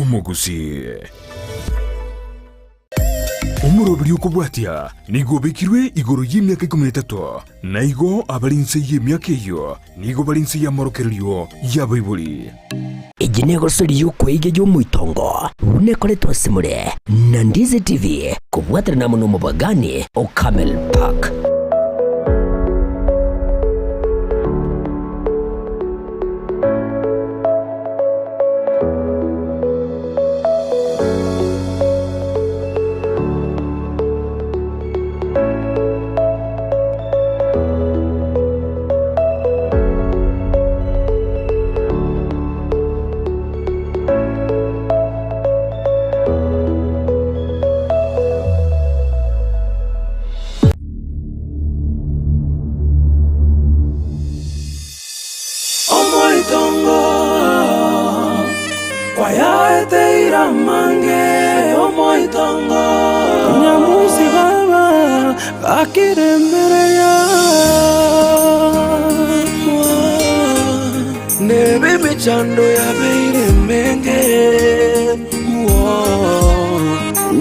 omugusi umurobiri ukubwatia nigo bekirwe igoro y'imyaka 13 naigo abarinse y'imyaka iyo nigo barinse y'amorokerio y'abayibuli iginego sori yuko ige yo muitongo unekole twasimure na Ndizi TV kubwatira na muno mubagani o Camel Park. Nyamusi baba bakirembereya nebe mechando ya beire menge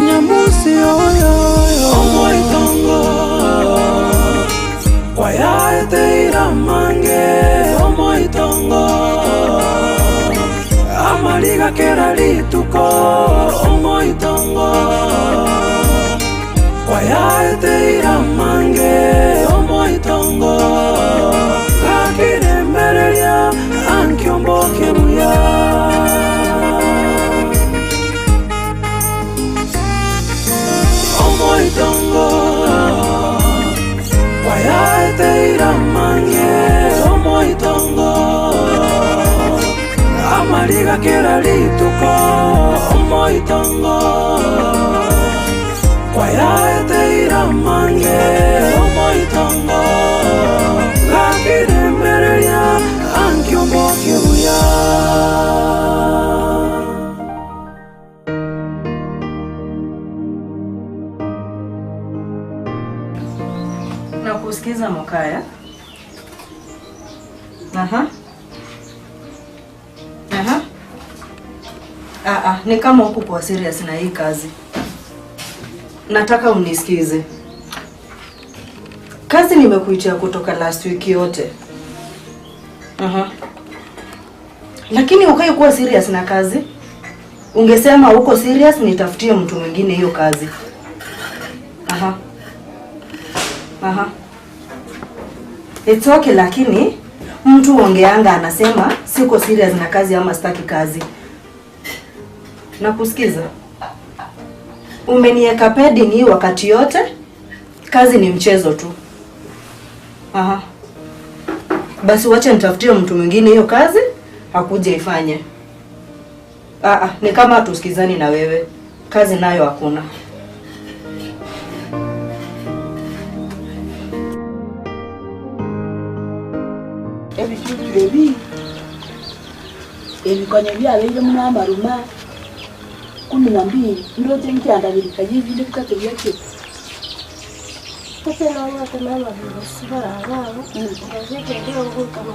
Nyamusi oyo omoitongo kwaya eteira mange omoitongo amaliga kera lituko omoitongo kwaya eteira mange omoitongo kakirembereria ankiomboke buya omoitongo kwaya eteira mange omoitongo amaliga kera lituko omoitongo kwaya eteira mange omoitongo kakirembereria ankiomboke buya na kusikiza Mokaya. Ni kama huku kwa serious na hii kazi. Nataka unisikize. Kazi nimekuitia kutoka last week yote. Lakini ukae kuwa serious na kazi. Ungesema uko serious nitafutie mtu mwingine hiyo kazi. It's okay, lakini mtu ongeanga anasema siko serious na kazi ama sitaki kazi. Na kusikiza. Umenieka pending hii wakati yote. Kazi ni mchezo tu. Basi wacha nitafutie mtu mwingine hiyo kazi akuje ifanye. Ni kama tusikizani na wewe. Kazi nayo hakuna. Kwenye vya vile mna maruma 12 ndio tenki andalika hivi ndio kutokea kitu. Sasa naona kama mabara wao ndio ndio nguo kama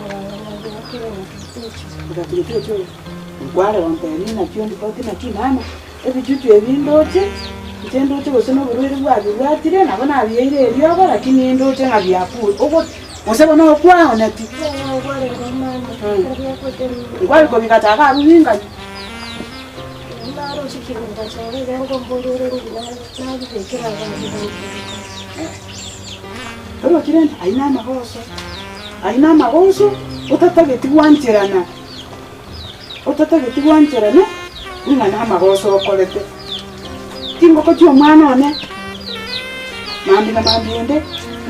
ndio ndio wale wampeni na kio ndipo tena kinana ebi jutu ebindoche ndoche gosema bururi bwatire nabona abiyeire elyoba lakini ndoche ngabyaku ogo musebo no kwao nati ngwali ko bikataka rubinga ndaro shikirinda cyane rengo mborore nabi bekera Pero kirenda aina magoso utatageti wancherana ninga na magoso okolete tingo ko cyo mwana one mambi ende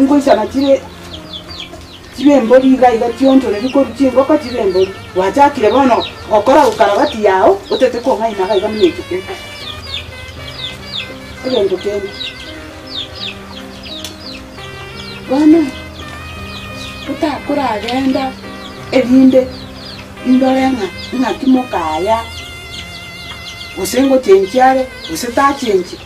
ngo isana kire mbori iga tiontore biko rukingo ko kire mbori wajakire bono okora ukarabati yao utete ko ngai na ga mwekike ndo kene bana utakura agenda ebinde indorenga ngatimokaya usengo chenchare useta chenchi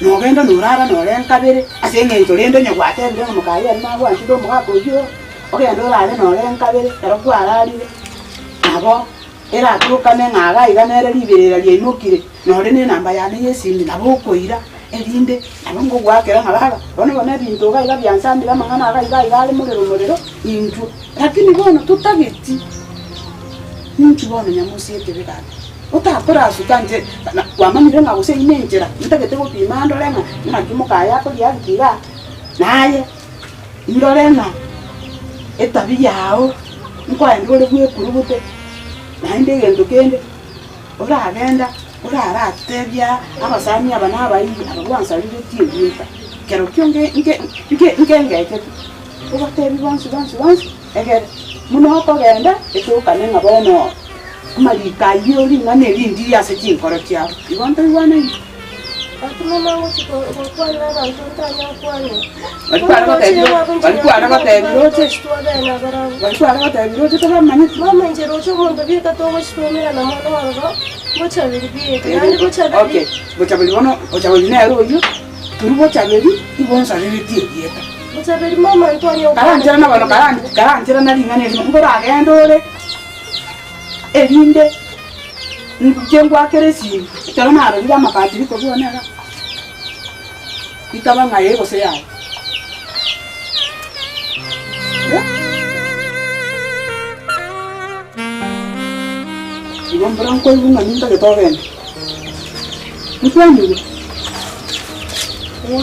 nogenda nurara norenkabere asenge ntolendo nyagwate ndo mukaya nabwo antido mukakojo ogenda orare norenkabere tarakwararire abo era tukane ngaga iganere libirira lyimukire nore ne namba yane yesindi nabo koira elinde nabongo gwakera ngabaga bona bintu ga byansandira mangana ga igali murero intu lakini bona tutageti ninki bona nyamusi yetebekana utakora asukanje wamanire ngabuse inenjera nitagete gupima ndorenga nakimuka yako lyakira naye ndorenga etabi yao nkwandole bwekurubute nainde gendo kende uragenda uraratebya abasami abana abayiri abagwansalire tiyeka kero kyonge ngeke ubatebi bonsi egere muno ko genda etukane ngabono amarika yori ngane rindi yase kinkoro kya ibonto ibwana Atuma mangu chiko kwa na bantu tanya kwane. Alikuwa anataka tabamanyi Mama njero cyo muntu bika to washtomera na mwana wabo. Bocha biribiye kandi bocha biri. Okay, bocha biri na royo. Turu bocha biri ibonsa biribiye. Bocha biri mama Antonio. Karanjira na bano karanjira na lingane ngora agendole. Elinde njengwa keresi cyangwa naro bya makati biko bibonera ikaba ngaye bose yawe igombora ko ibunga ninda getogenda nkwani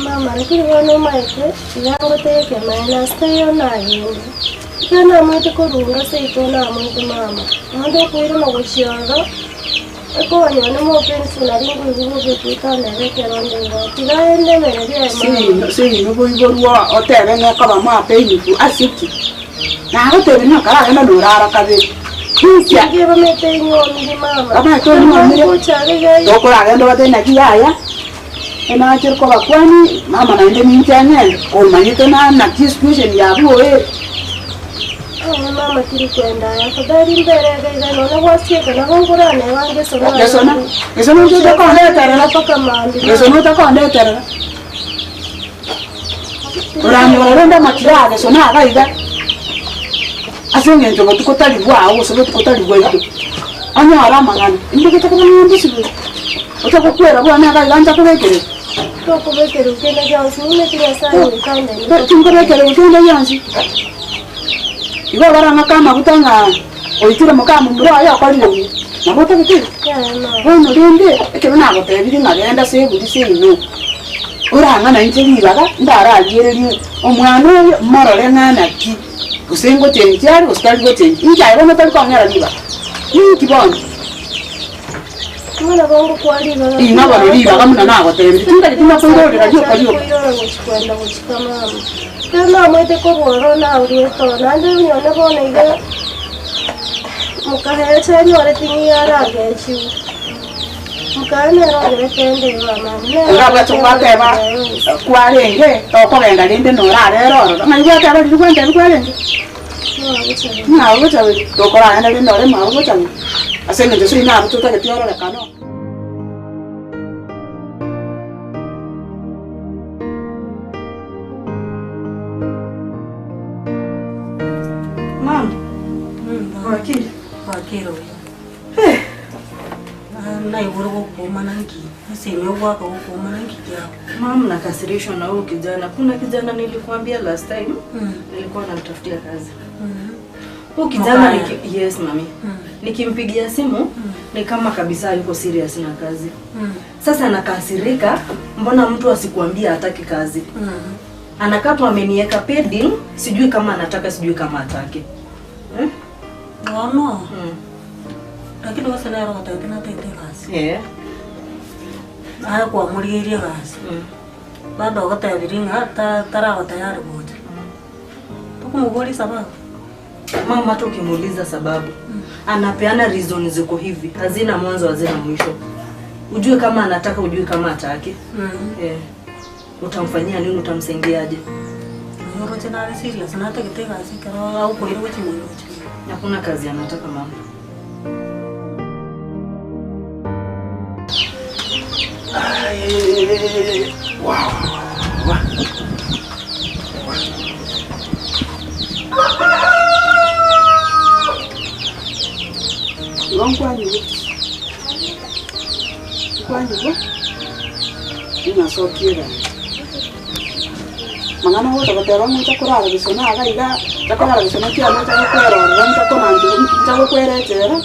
Mama lakini wana maike yango teke maana stayo nayo. Kana mwite korunga seito na mwite mama. Ando kuira na gochianga. Eko wanyone mo pensi na ringo ngugo betuka na reke rondengo. Tigaende mereria mama. Si no boiborwa otebe ngakaba ma peini ku asiki. Na otebe no kala na durara kabe. Kisia Ngiye bamete nyomi mama. Kama to nyomi. Dokora gendo bate na kiyaya. Ena chirko bakwani mama naende minchanye o mayite na discussion ya buwe mama kiri kwenda afadhali mbere gaida nona wasieka na ngora na wange sona Gesona ndio kwa ndetera na paka mambi Gesona ndio kwa ndetera Urani warenda makira gesona gaida Asenge ndio tukotali bwa so tukotali bwa ito Anya arama ngani ndio kitakoma ndisibu Utakokwera bwana gaida nza kubekere Toko bekere ukenda kwa usine kile sana ukanda ni Tumbekere ukenda yanzi Igo baranga kama butanga oitire mukamu mbura ya kwalilo nabota bitire bueno rinde ekero nabo tebiri ngagenda se budi se ino uranga na injiri baga ndara agireri omwana oyo morore ngana ki usengo tenjari ustali gotenji inja ibona tali kwangera liba ni kibono mwana bongo kwalilo ina bano liba kamuna nabo tebiri tingali tunakoirore radio kalio kwenda kuchikama Kama mwete ko boro na uri to na ndio nyone bona ige mukahe chani ore tingi ara gechi mukane ro gere tende mama ngaba tukwake ba kwalenge to ko genda linde no ra rero na ngwa ka ba ndi kwenda kwalenge na ugo chawe to ko ra enda linde ore ma ugo chawe asenge jesu ina abuto ta ketioro le kano Wakiro. Na iworo kwa mananki. Nasema wako kwa mananki ya. Mama nakasirishwa na huyo kijana. Kuna kijana nilikwambia last time nilikuwa namtafutia kazi. Huyo kijana yes mami. Nikimpigia simu ni kama kabisa yuko serious na kazi. Sasa nakasirika, mbona mtu asikuambia hataki kazi? Anakatwa ameniweka pending, sijui kama anataka sijui kama hataki. No. Lakini wasana yaro kata na tete kasi. Aya kwa muriria kasi. Bado kata biringa tara tayari bote. Tukumugoli sababu. Mama tu kimuuliza sababu. Anapeana reason ziko hivi, hazina mwanzo hazina mwisho. Ujue kama anataka ujue kama hataki. Utamfanyia nini, utamsaidiaje? Yoro tena ni serious na hata kitega sikara au kwa ile wetu mmoja. Hakuna kazi anataka mama. Wow. Iwan kwanyu. Kwanyu ko. Ina so kira. Mangana wo takotera mu takurara bisona agaiga takurara bisona kya mu takwero ran takonandu takokweretera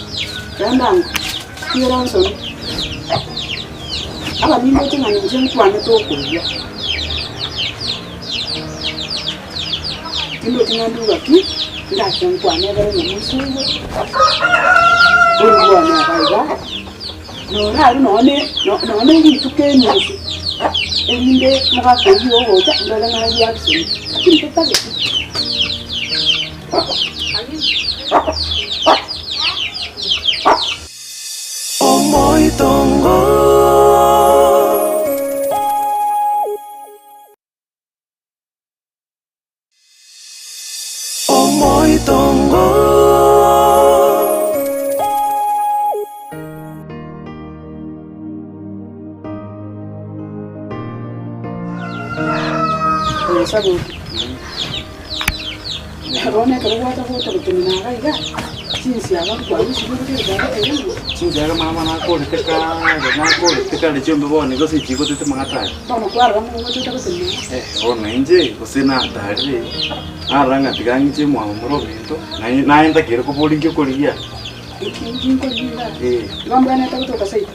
kandanga kira nsoni aba nimbo tingani nje kwane tokulya nimbo tingandu baki ndache kwane bare mu musungu urwa na agaiga no na none ngitukenyusi elinde mugakoyi wogocha ndole ngari yakusoni lakini tutaje Omoitongo sabu rone kerwata foto kutumina gaiga sinsi abantu babishiburu cyangwa Sinjaga mama nakole teka le chombe bone go sichiko tete mangata. bano kwara mu ngoto takutumina Ono nje kusina tare. Aranga tigangi mwa murobito. Naenda kero ko bolinge kolia. ikinjin ko linda Eh. bambana takutoka sai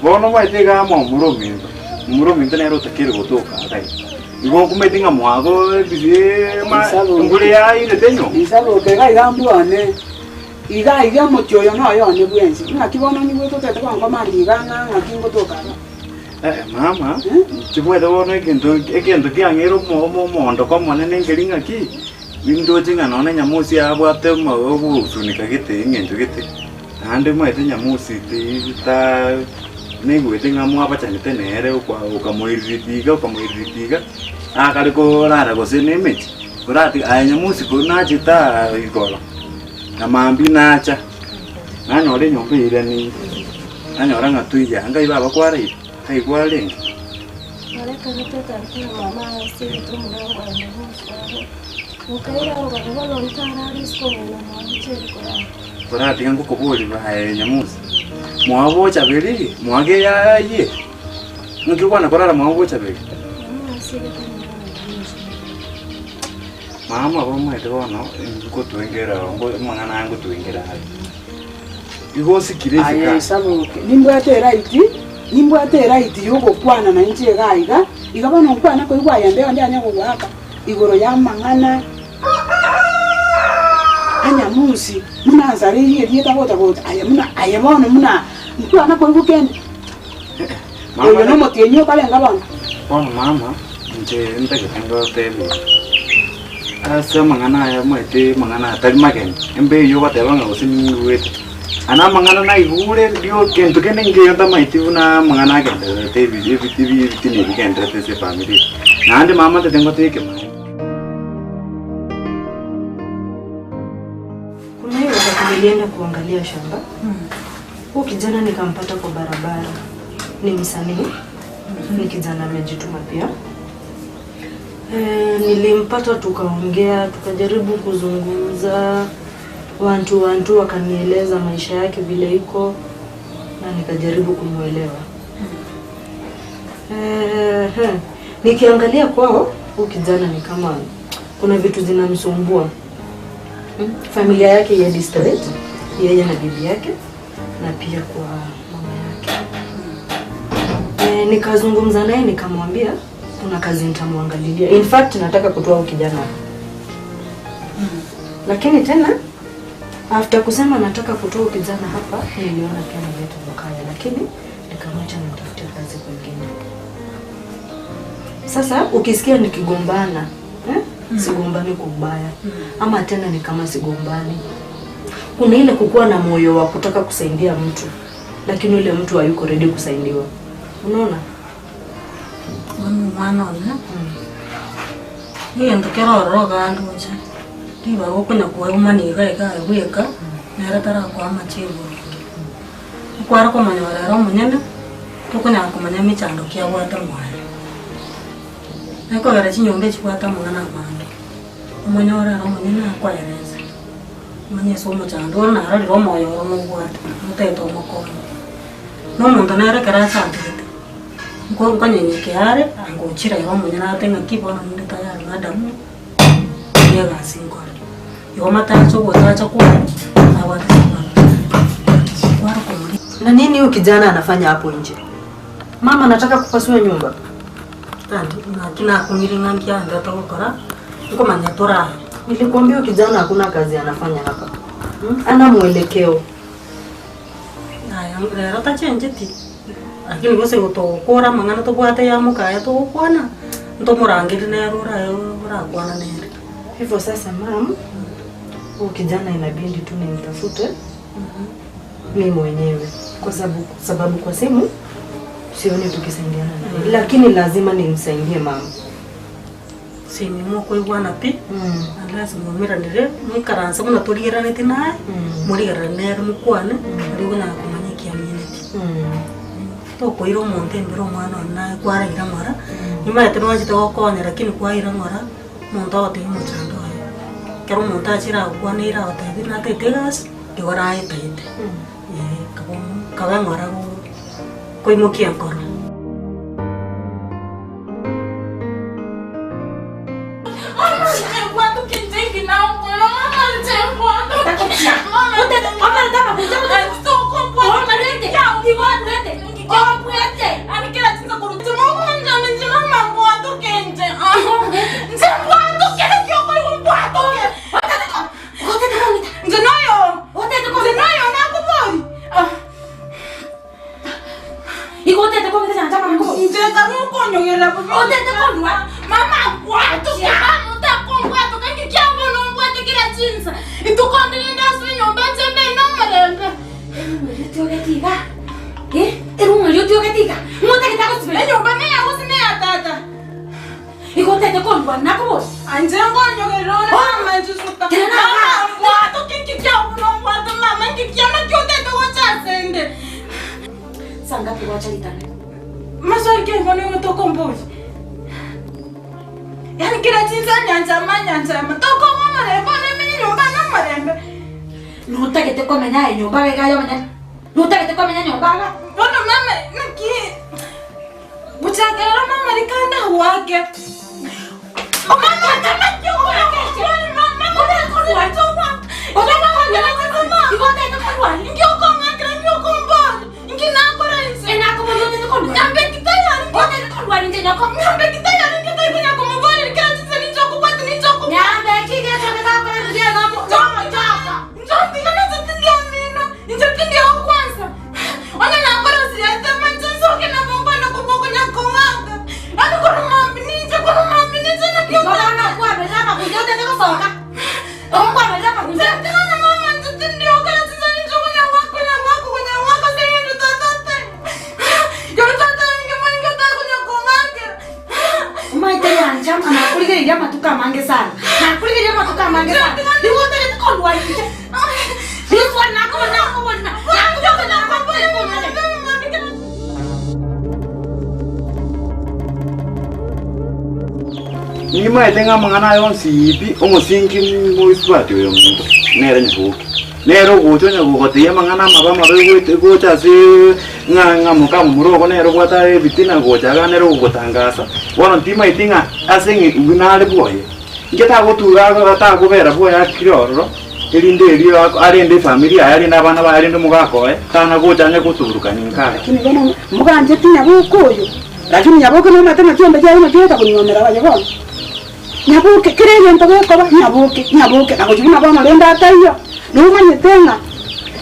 Bono wa tega mwa murobito. Murobito nero takero gotoka dai. Igo kumetinga mwago bize ma ngule ya ile tenyo. isabo ke gaiga mbuane iga mochoyo no yo ne bwenzi ngakibona ni goto tete kwa mandi ganga ngakingo toka Mama, chimwede wono ekento kiang'ero mondo komone nengelinga ki windo chinga none nyamusi abwate obusunika gite ng'encho gite ande mwete nyamusi ta negwete ng'amwa bachangite nere ukamoiritiga akari korara gose nemechi kurati aya nyamusi kunachita igolo namambi nacha nanyore nyombe irani nanyora ng'atuija anga ibaba kwaraiba Hey, what are you? Kora tinga ko kubuli ba nyamusi. Mwawo chabeli, mwage ya ye. Ngi kwana kora mwawo chabeli. Mama boma etono ko tuengera ngo mangana ngo tuengera. Igo sikirezi ka. Aye sabu nimbwate right yugo kwana na nje gaiga igabana kwana ko igwa yande ande anya kugwaka igoro ya mangana anya musi muna zari ye tabota aya muna kwana ko igukende mama no motienyo kale ngabana Mama nje ndake tengo tebe asa mangana ya mwete mangana tali magen embe yo batebanga usini wete ana mangana na igure dio kento kenenge yonda maiti una mangana kende tv tini kende tese family na ande mama te tengo teke mai Kuna hiyo wakati nilienda kuangalia shamba. Huyu kijana nikampata kwa barabara. Ni msanii. Ni kijana amejituma pia. Nilimpata tukaongea, tukajaribu kuzungumza. Wantu wakanieleza maisha yake vile iko na nikajaribu kumuelewa. Nikiangalia kwao, huyu kijana ni kama kuna vitu zinamsumbua. Familia yake ya distress, yeye na bibi yake na pia kwa mama yake. Nikazungumza naye nikamwambia kuna kazi nitamwangalilia. In fact nataka kutoa huyu kijana. Lakini tena after kusema nataka kutoa kijana hapa, niliona pia nilete mkaya, lakini nikamwacha nitafutie kazi kwingine. Sasa ukisikia nikigombana, sigombani kwa ubaya, ama tena ni kama sigombani. Kuna ile kukua na moyo wa kutaka kusaidia mtu, lakini yule mtu hayuko ready kusaidiwa. Unaona? Mwana hiyo ndo kero roga anduja. Tiba okuna kwa umani ga weka nera tara kwa machego. Kwara ko manyora ro munyana. Tukuna ko manyami chando kya wata mwana. Nako gara chinyombe chikwata mwana mwana. Manyora ro munyana kwa yereza. manye somo chando na rari ro moyo ro mo bwate muteto moko no muntu nere kara santete ngo nyenye kyare ngo chira yo munyana tenga kibona ndi tayari madamu yega singora yo matacho gotacha kwa awati kwa kumuli. Na nini huyu kijana anafanya hapo nje? Mama anataka kupasua nyumba. Tandi na kina kunyiringa ngianda tokora niko manyatora. Nilikwambia kijana hakuna kazi anafanya hapa. Ana mwelekeo. Aya ngera ta chenjeti. Akili gose gutokora mangana to bwate ya mukaya to kwana. Ndo murangiri na rura yo kwana nere. Hivyo sasa mama, huyu kijana inabidi tu nimtafute. Mimi mwenyewe kwa sababu kwa simu sioni tukisaidiana. Lakini lazima nimsaidie mama. Sini mo ko bwana pi. Lazima mira ndire mukaranza muna tolira neti naye. Muri garanere mukwane ari buna kumanyikia mineti. To ko iro monte mbiro mwana na kwara ira mara. Nyuma yetero wajito konya lakini kwa ira mara monta wate muchando ayo. Kero monta chira kwane ira wate na tetegas diwara ayo tete. Kawe ngora ko imokia nkoro. Nima etenga mangana yon sipi omosingi muiswati yo muntu nere njuki nero gotonya gogote mangana mabama begwete gocha se nga muka muroko nero gwata bitina gocha ga nero gotangasa wono ntima itinga asengi ubinale boye ngeta gotura ata gobera boya kiroro elinde elio arende familia yali nabana bayalinde mugako tana gocha nya guturuka ninka lakini bana muganje tinya bukoyo lakini yaboko no matema cyombe cyayo cyota kunyomera abanyabona nyabuke kireye ntobeko nyabuke akujuna bana lenda atayo numanye tenga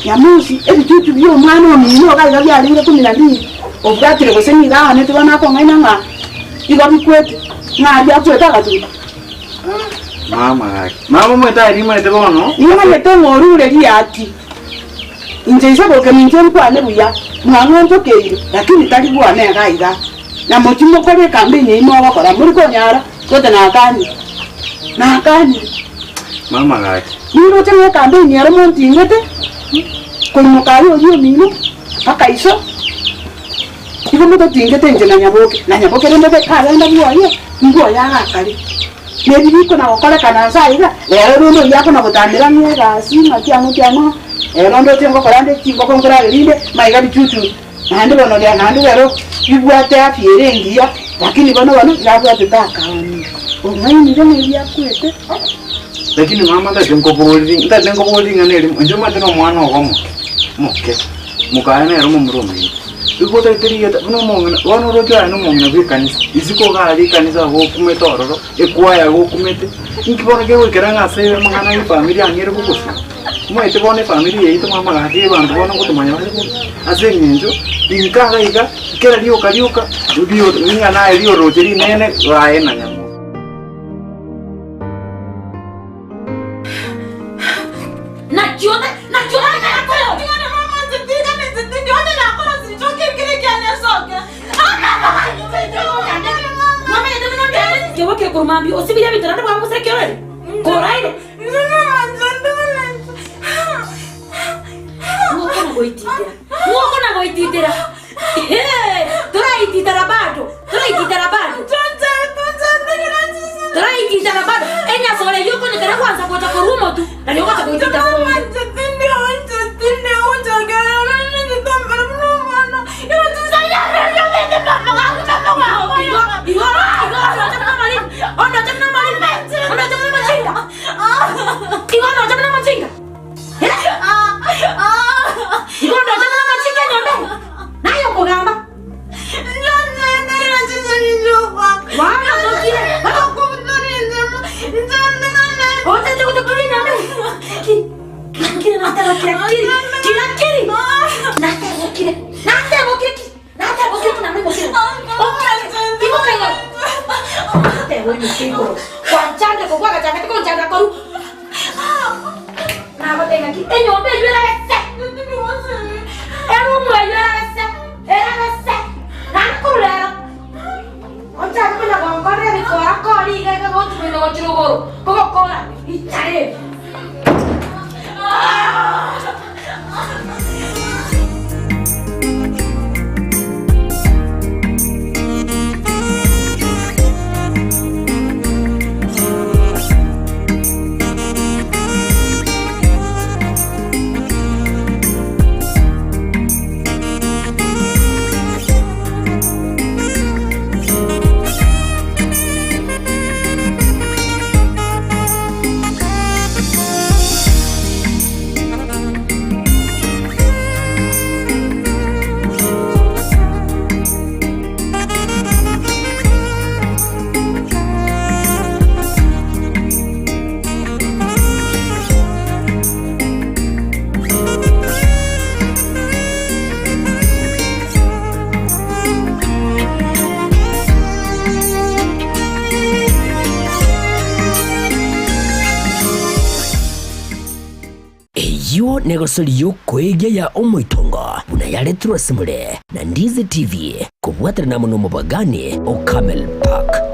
yamusi ebijuju byo mwana omino kali byali 12 obwatire gosenyira ne tubana ko ngaina nga iba bikwete ngajya kweta katu mama mweta elima etebono niyo metengo orure liati nje isoboke minje mpane buya mwana ntokeire lakini tali bwana gaiga na motimo kole kambini imo bakora muri ko nyara kote na kani mama gaki niro tene kambini yaro monti ngete ko mukari oyo mino akaiso ibo moto tingete nje na nyaboke rende kala nda buaye ngo ya akali nebiriko na gukora kana saiga lero rundo yako na gutandira miega sima kiamu rondo tengo korande kingo kongora rinde maiga bichuchu nandi bono ya nandi lero ibwate afiere ngiya lakini bono yabwate takani ongaini ndio yakwete lakini mama ndatengo boli ngane ndio mateno mwana ogomo moke mukana ero mumrume iko taitiri yata no mongana wano rojo ano mongana bikanisa isiko gali kanisa go kumetororo ekwaya go kumete inkibona ke wekeranga se mangana ni familia ngere kukusa mwete bone familia yito mama gake bantu bona kutumanya bale ase nginjo inkaga iga kera lioka dio ngana elio rojeri nene waena nyamu Kurmambi osibia bitarande kwa musere kyore koraide Muko na goititira Toraititara bado enya sore yuko ni kare kwanza kwa takorumo tu na yuko takoitita Negosori kwegia ya omoitongo unayaletwa simule na Ndizi TV kubwatana na muno mubagani o Camel Park.